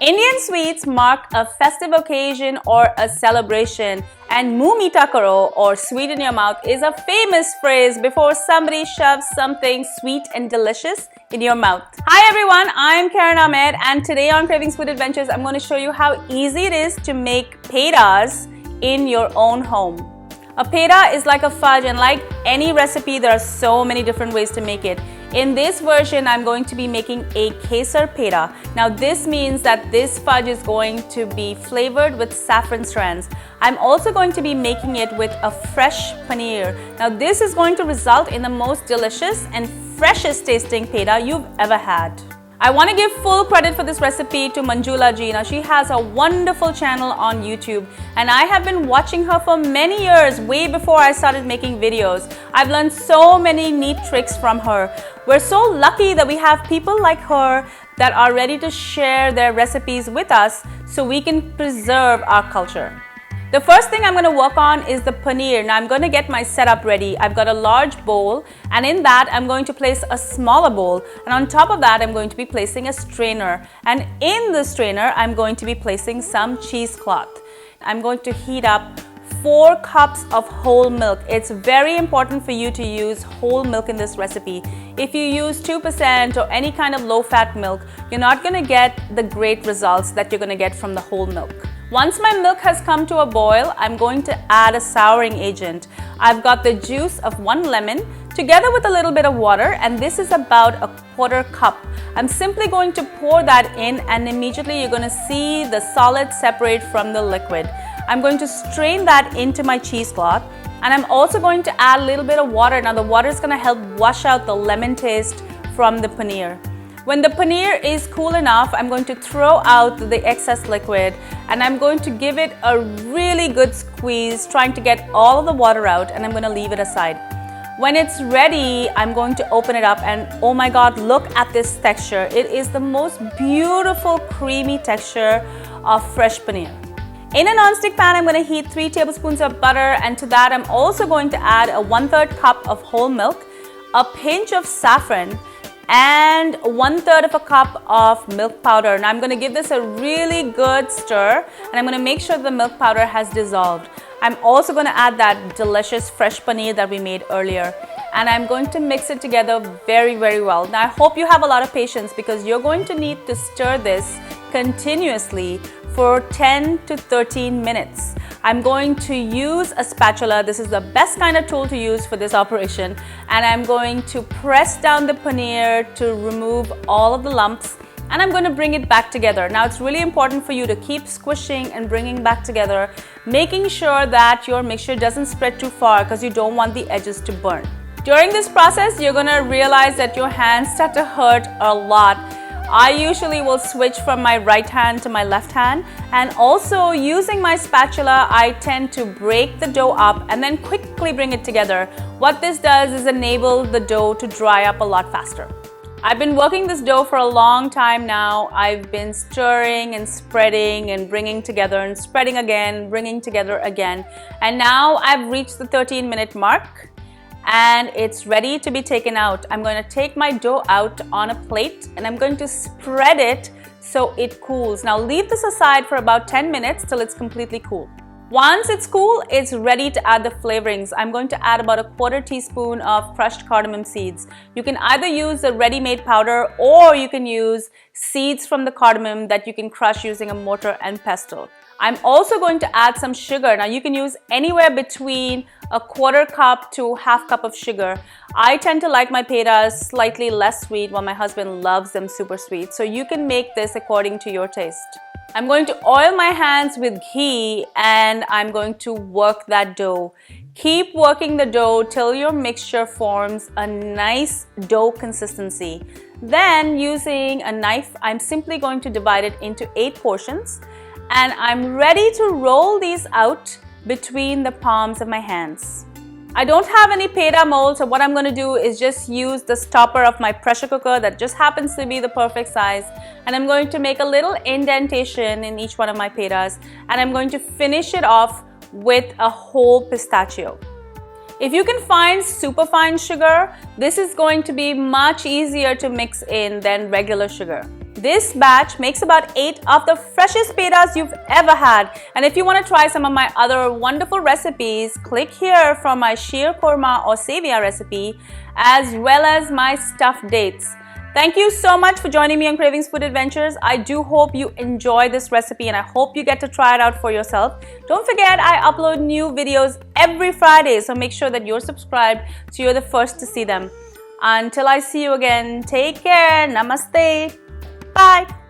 Indian sweets mark a festive occasion or a celebration, and muh meetha karo or sweet in your mouth is a famous phrase before somebody shoves something sweet and delicious in your mouth. Hi everyone, I'm Karen Ahmed, and today on Cravings Food Adventures, I'm going to show you how easy it is to make pedas in your own home. A peda is like a fudge, and like any recipe, there are so many different ways to make it. In this version, I'm going to be making a Kesar Peda. Now this means that this fudge is going to be flavored with saffron strands. I'm also going to be making it with a fresh paneer. Now this is going to result in the most delicious and freshest tasting peda you've ever had. I want to give full credit for this recipe to Manjula ji. Now she has a wonderful channel on YouTube, and I have been watching her for many years, way before I started making videos. I've learned so many neat tricks from her. We're so lucky that we have people like her that are ready to share their recipes with us so we can preserve our culture. The first thing I'm going to work on is the paneer. Now I'm going to get my setup ready. I've got a large bowl, and in that I'm going to place a smaller bowl, and on top of that I'm going to be placing a strainer, and in the strainer I'm going to be placing some cheesecloth. I'm going to heat up 4 cups of whole milk. It's very important for you to use whole milk in this recipe. If you use 2% or any kind of low-fat milk, you're not going to get the great results that you're going to get from the whole milk. Once my milk has come to a boil, I'm going to add a souring agent. I've got the juice of 1 lemon together with a little bit of water, and this is about a 1/4 cup. I'm simply going to pour that in, and immediately you're going to see the solid separate from the liquid. I'm going to strain that into my cheesecloth, and I'm also going to add a little bit of water. Now the water is going to help wash out the lemon taste from the paneer. When the paneer is cool enough, I'm going to throw out the excess liquid, and I'm going to give it a really good squeeze, trying to get all of the water out, and I'm going to leave it aside. When it's ready, I'm going to open it up, and oh my god, look at this texture. It is the most beautiful creamy texture of fresh paneer. In a non-stick pan, I'm going to heat 3 tablespoons of butter, and to that I'm also going to add a 1/3 cup of whole milk, a pinch of saffron, and 1/3 of a cup of milk powder. Now I'm going to give this a really good stir, and I'm going to make sure the milk powder has dissolved. I'm also going to add that delicious fresh paneer that we made earlier, and I'm going to mix it together very well. Now I hope you have a lot of patience, because you're going to need to stir this continuously for 10 to 13 minutes. I'm going to use a spatula. This is the best kind of tool to use for this operation, and I'm going to press down the paneer to remove all of the lumps, and I'm going to bring it back together. Now it's really important for you to keep squishing and bringing back together, making sure that your mixture doesn't spread too far, because you don't want the edges to burn. During this process, you're going to realize that your hands start to hurt a lot. I usually will switch from my right hand to my left hand, and also using my spatula, I tend to break the dough up and then quickly bring it together. What this does is enable the dough to dry up a lot faster. I've been working this dough for a long time now. I've been stirring and spreading and bringing together and spreading again, bringing together again, and now I've reached the 13-minute mark, and it's ready to be taken out. I'm going to take my dough out on a plate, and I'm going to spread it so it cools. Now leave this aside for about 10 minutes till it's completely cool. Once it's cool, it's ready to add the flavorings. I'm going to add about a 1/4 teaspoon of crushed cardamom seeds. You can either use the ready-made powder, or you can use seeds from the cardamom that you can crush using a mortar and pestle. I'm also going to add some sugar. Now you can use anywhere between a 1/4 cup to 1/2 cup of sugar. I tend to like my pedas slightly less sweet, while my husband loves them super sweet. So you can make this according to your taste. I'm going to oil my hands with ghee, and I'm going to work that dough. Keep working the dough till your mixture forms a nice dough consistency. Then using a knife, I'm simply going to divide it into 8 portions, and I'm ready to roll these out between the palms of my hands. I don't have any peda mold, so what I'm going to do is just use the stopper of my pressure cooker that just happens to be the perfect size, and I'm going to make a little indentation in each one of my pedas, and I'm going to finish it off with a whole pistachio. If you can find superfine sugar, this is going to be much easier to mix in than regular sugar. This batch makes about 8 of the freshest pedas you've ever had. And if you want to try some of my other wonderful recipes, click here for my sheer korma or sevia recipe, as well as my stuffed dates. Thank you so much for joining me on Cravings Food Adventures. I do hope you enjoy this recipe and I hope you get to try it out for yourself. Don't forget, I upload new videos every Friday, so make sure that you're subscribed so you're the first to see them. Until I see you again, take care. Namaste. Bye.